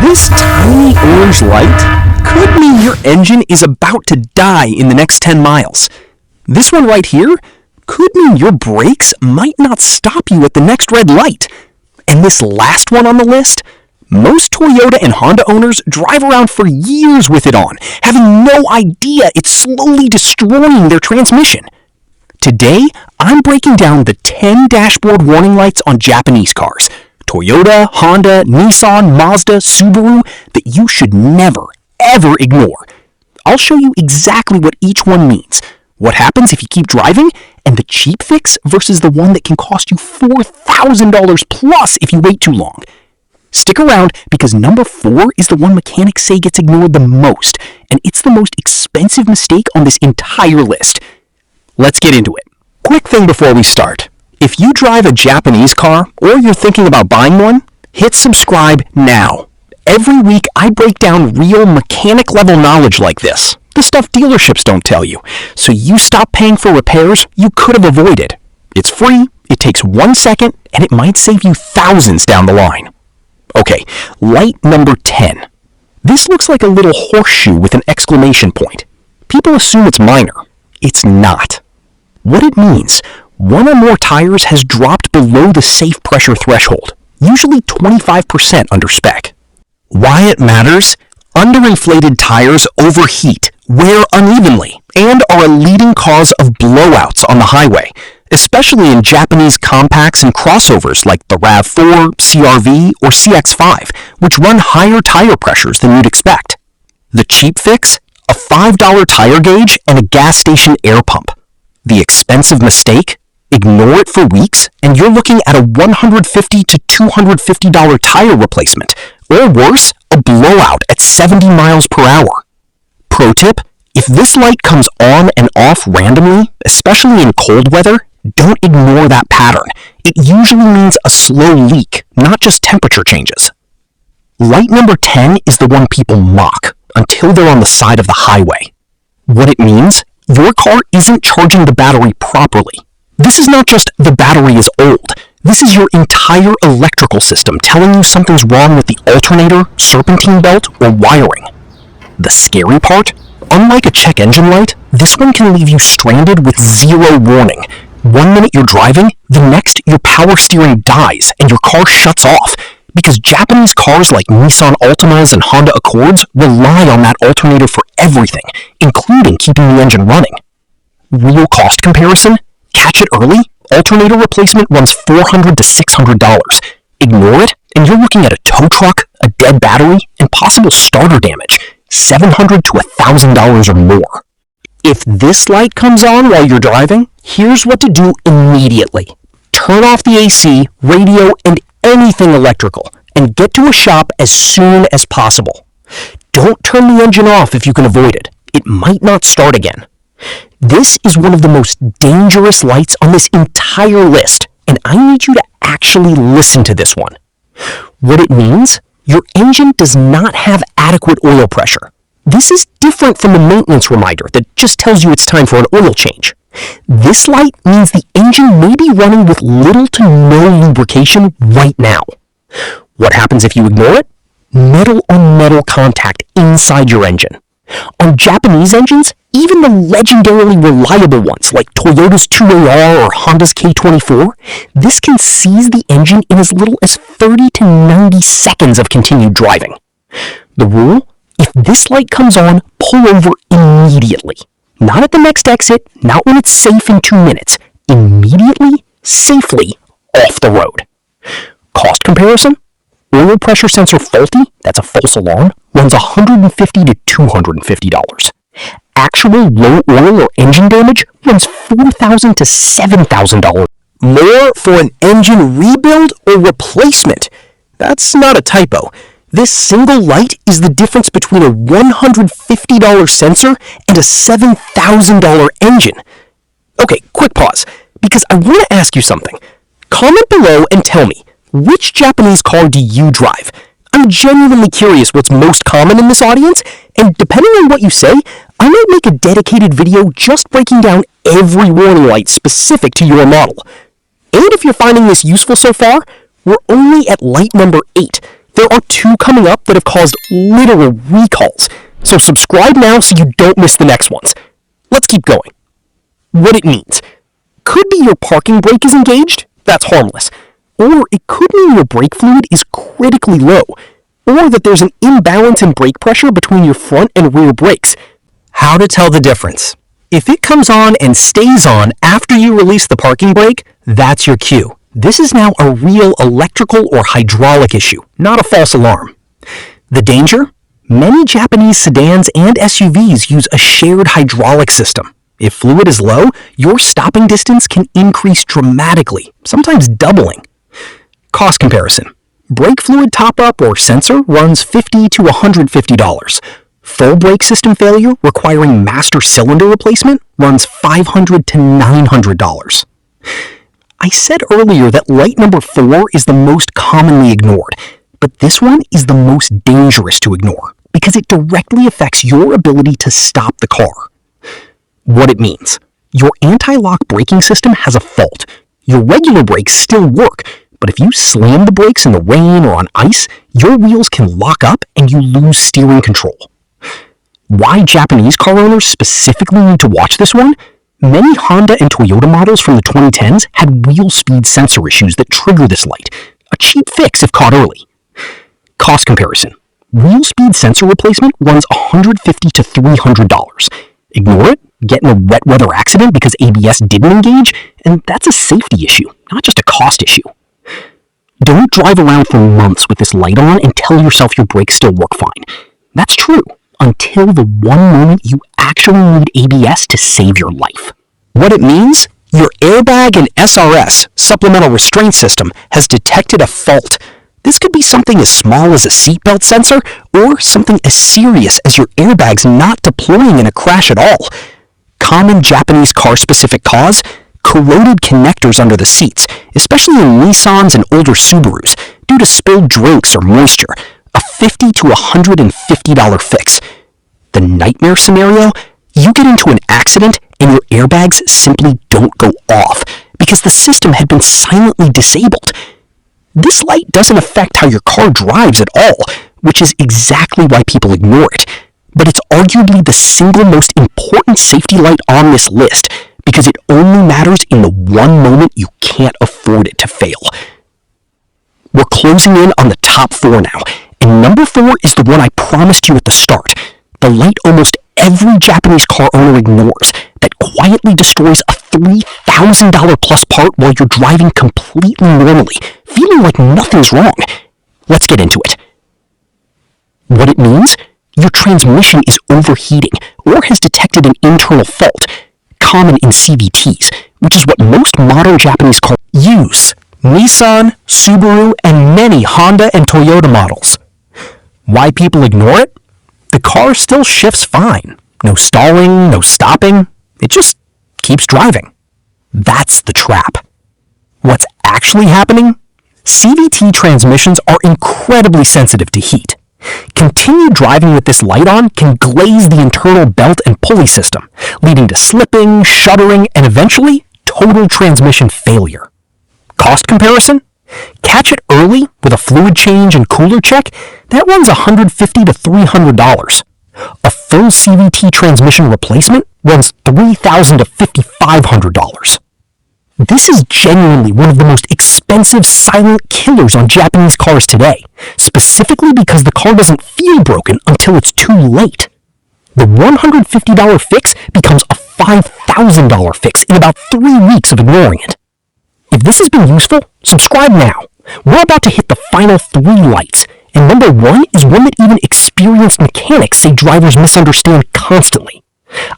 This tiny orange light could mean your engine is about to die in the next 10 miles. This one right here could mean your brakes might not stop you at the next red light. And this last one on the list, most Toyota and Honda owners drive around for years with it on, having no idea it's slowly destroying their transmission. Today, I'm breaking down the 10 dashboard warning lights on Japanese cars, Toyota, Honda, Nissan, Mazda, Subaru, that you should never, ever ignore. I'll show you exactly what each one means, what happens if you keep driving, and the cheap fix versus the one that can cost you $4,000 plus if you wait too long. Stick around because number 4 is the one mechanics say gets ignored the most, and it's the most expensive mistake on this entire list. Let's get into it. Quick thing before we start. If you drive a Japanese car or you're thinking about buying one, hit subscribe now. Every week I break down real mechanic level knowledge like this, the stuff dealerships don't tell you, so you stop paying for repairs you could have avoided. It's free, it takes 1 second, and it might save you thousands down the line. Okay, light number 10. This looks like a little horseshoe with an exclamation point. People assume it's minor. It's not. What it means, one or more tires has dropped below the safe pressure threshold, usually 25% under spec. Why it matters? Underinflated tires overheat, wear unevenly, and are a leading cause of blowouts on the highway, especially in Japanese compacts and crossovers like the RAV4, CR-V, or CX-5, which run higher tire pressures than you'd expect. The cheap fix? A $5 tire gauge and a gas station air pump. The expensive mistake? Ignore it for weeks, and you're looking at a $150 to $250 tire replacement, or worse, a blowout at 70 miles per hour. Pro tip, if this light comes on and off randomly, especially in cold weather, don't ignore that pattern. It usually means a slow leak, not just temperature changes. Light number 10 is the one people mock until they're on the side of the highway. What it means? Your car isn't charging the battery properly. This is not just the battery is old. This is your entire electrical system telling you something's wrong with the alternator, serpentine belt, or wiring. The scary part? Unlike a check engine light, this one can leave you stranded with zero warning. 1 minute you're driving, the next your power steering dies and your car shuts off, because Japanese cars like Nissan Altimas and Honda Accords rely on that alternator for everything, including keeping the engine running. Real cost comparison? Catch it early? Alternator replacement runs $400 to $600. Ignore it, and you're looking at a tow truck, a dead battery, and possible starter damage, $700 to $1,000 or more. If this light comes on while you're driving, here's what to do immediately. Turn off the AC, radio, and anything electrical, and get to a shop as soon as possible. Don't turn the engine off if you can avoid it. It might not start again. This is one of the most dangerous lights on this entire list, and I need you to actually listen to this one. What it means? Your engine does not have adequate oil pressure. This is different from the maintenance reminder that just tells you it's time for an oil change. This light means the engine may be running with little to no lubrication right now. What happens if you ignore it? Metal-on-metal contact inside your engine. On Japanese engines, even the legendarily reliable ones like Toyota's 2AR or Honda's K24, this can seize the engine in as little as 30 to 90 seconds of continued driving. The rule? If this light comes on, pull over immediately. Not at the next exit, not when it's safe in 2 minutes. Immediately, safely, off the road. Cost comparison? Oil pressure sensor faulty, that's a false alarm, runs $150 to $250. Actual low oil or engine damage runs $4,000 to $7,000. More for an engine rebuild or replacement. That's not a typo. This single light is the difference between a $150 sensor and a $7,000 engine. Okay, quick pause, because I want to ask you something. Comment below and tell me, which Japanese car do you drive? I'm genuinely curious what's most common in this audience, and depending on what you say, I might make a dedicated video just breaking down every warning light specific to your model. And if you're finding this useful so far, we're only at light number 8. There are two coming up that have caused literal recalls, so subscribe now so you don't miss the next ones. Let's keep going. What it means. Could be your parking brake is engaged, that's harmless. Or it could mean your brake fluid is critically low, or that there's an imbalance in brake pressure between your front and rear brakes. How to tell the difference. If it comes on and stays on after you release the parking brake, that's your cue. This is now a real electrical or hydraulic issue, not a false alarm. The danger? Many Japanese sedans and SUVs use a shared hydraulic system. If fluid is low, your stopping distance can increase dramatically, sometimes doubling. Cost comparison. Brake fluid top-up or sensor runs $50 to $150. Full brake system failure requiring master cylinder replacement runs $500 to $900. I said earlier that light number 4 is the most commonly ignored, but this one is the most dangerous to ignore because it directly affects your ability to stop the car. What it means. Your anti-lock braking system has a fault. Your regular brakes still work, but if you slam the brakes in the rain or on ice, your wheels can lock up and you lose steering control. Why Japanese car owners specifically need to watch this one? Many Honda and Toyota models from the 2010s had wheel speed sensor issues that trigger this light, a cheap fix if caught early. Cost comparison. Wheel speed sensor replacement runs $150 to $300. Ignore it, get in a wet weather accident because ABS didn't engage, and that's a safety issue, not just a cost issue. Don't drive around for months with this light on and tell yourself your brakes still work fine. That's true, until the one moment you actually need ABS to save your life. What it means? Your airbag and SRS, supplemental restraint system, has detected a fault. This could be something as small as a seatbelt sensor, or something as serious as your airbags not deploying in a crash at all. Common Japanese car-specific cause? Corroded connectors under the seats, especially in Nissans and older Subarus, due to spilled drinks or moisture. A $50 to $150 fix. The nightmare scenario? You get into an accident and your airbags simply don't go off because the system had been silently disabled. This light doesn't affect how your car drives at all, which is exactly why people ignore it. But it's arguably the single most important safety light on this list because it only matters in the one moment you can't afford it to fail. We're closing in on the top 4 now, and number 4 is the one I promised you at the start. The light almost every Japanese car owner ignores that quietly destroys a $3,000 plus part while you're driving completely normally, feeling like nothing's wrong. Let's get into it. What it means? Your transmission is overheating or has detected an internal fault, common in CVTs, which is what most modern Japanese cars use. Nissan, Subaru, and many Honda and Toyota models. Why people ignore it? The car still shifts fine. No stalling, no stopping. It just keeps driving. That's the trap. What's actually happening? CVT transmissions are incredibly sensitive to heat. Continued driving with this light on can glaze the internal belt and pulley system, leading to slipping, shuddering, and eventually total transmission failure. Cost comparison? Catch it early with a fluid change and cooler check, that runs $150 to $300. A full CVT transmission replacement runs $3,000 to $5,500. This is genuinely one of the most expensive silent killers on Japanese cars today, specifically because the car doesn't feel broken until it's too late. The $150 fix becomes a $5,000 fix in about 3 weeks of ignoring it. If this has been useful, subscribe now. We're about to hit the final 3 lights, and number 1 is one that even experienced mechanics say drivers misunderstand constantly.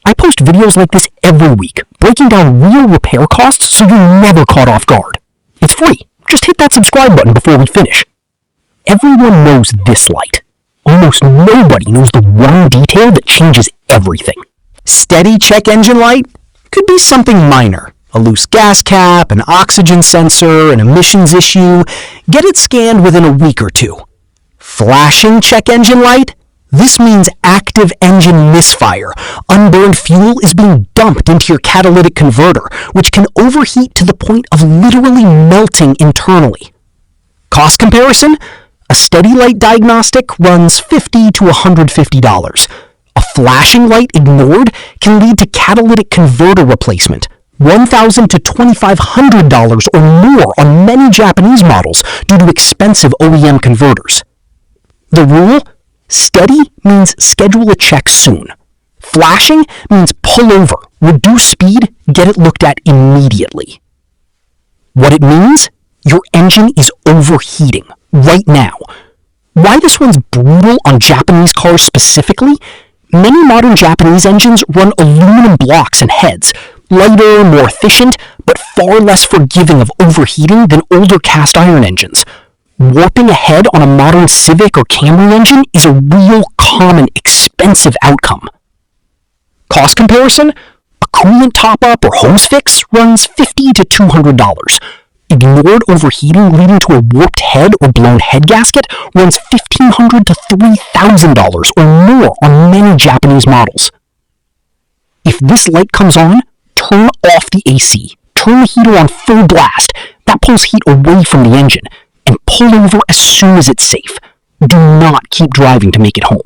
I post videos like this every week, breaking down real repair costs so you're never caught off guard. It's free. Just hit that subscribe button before we finish. Everyone knows this light. Almost nobody knows the one detail that changes everything. Steady check engine light? Could be something minor. A loose gas cap, an oxygen sensor, an emissions issue. Get it scanned within a week or 2. Flashing check engine light? This means active engine misfire. Unburned fuel is being dumped into your catalytic converter, which can overheat to the point of literally melting internally. Cost comparison? A steady light diagnostic runs $50 to $150. A flashing light ignored can lead to catalytic converter replacement, $1,000 to $2,500 or more on many Japanese models due to expensive OEM converters. The rule? Steady means schedule a check soon. Flashing means pull over, reduce speed, get it looked at immediately. What it means? Your engine is overheating right now. Why this one's brutal on Japanese cars specifically? Many modern Japanese engines run aluminum blocks and heads, lighter, more efficient, but far less forgiving of overheating than older cast iron engines. Warping a head on a modern Civic or Camry engine is a real common, expensive outcome. Cost comparison? A coolant top-up or hose fix runs $50 to $200. Ignored overheating leading to a warped head or blown head gasket runs $1,500 to $3,000 or more on many Japanese models. If this light comes on, turn off the AC. Turn the heater on full blast. That pulls heat away from the engine. And pull over as soon as it's safe. Do not keep driving to make it home.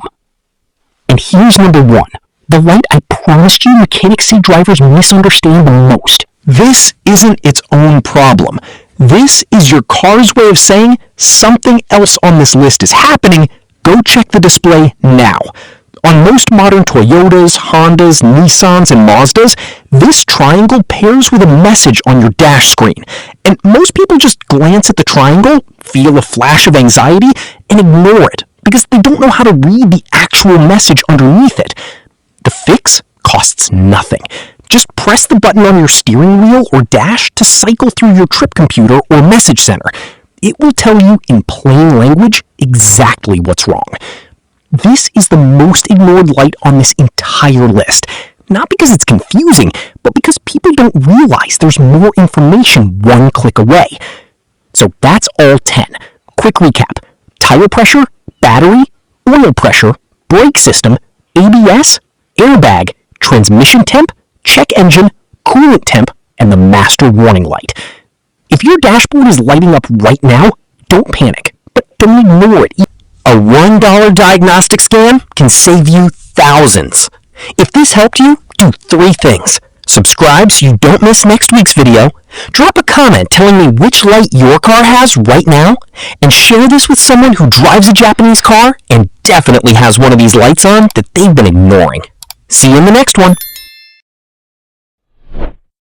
And here's number one. The light I promised you mechanics say drivers misunderstand the most. This isn't its own problem. This is your car's way of saying something else on this list is happening. Go check the display now. On most modern Toyotas, Hondas, Nissans, and Mazdas, this triangle pairs with a message on your dash screen. And most people just glance at the triangle, feel a flash of anxiety, and ignore it because they don't know how to read the actual message underneath it. The fix costs nothing. Just press the button on your steering wheel or dash to cycle through your trip computer or message center. It will tell you in plain language exactly what's wrong. This is the most ignored light on this entire list. Not because it's confusing, but because people don't realize there's more information one click away. So that's all 10. Quick recap. Tire pressure, battery, oil pressure, brake system, ABS, airbag, transmission temp, check engine, coolant temp, and the master warning light. If your dashboard is lighting up right now, don't panic, but don't ignore it. A $1 diagnostic scan can save you thousands. If this helped you, do 3 things. Subscribe so you don't miss next week's video, drop a comment telling me which light your car has right now, and share this with someone who drives a Japanese car and definitely has one of these lights on that they've been ignoring. See you in the next one.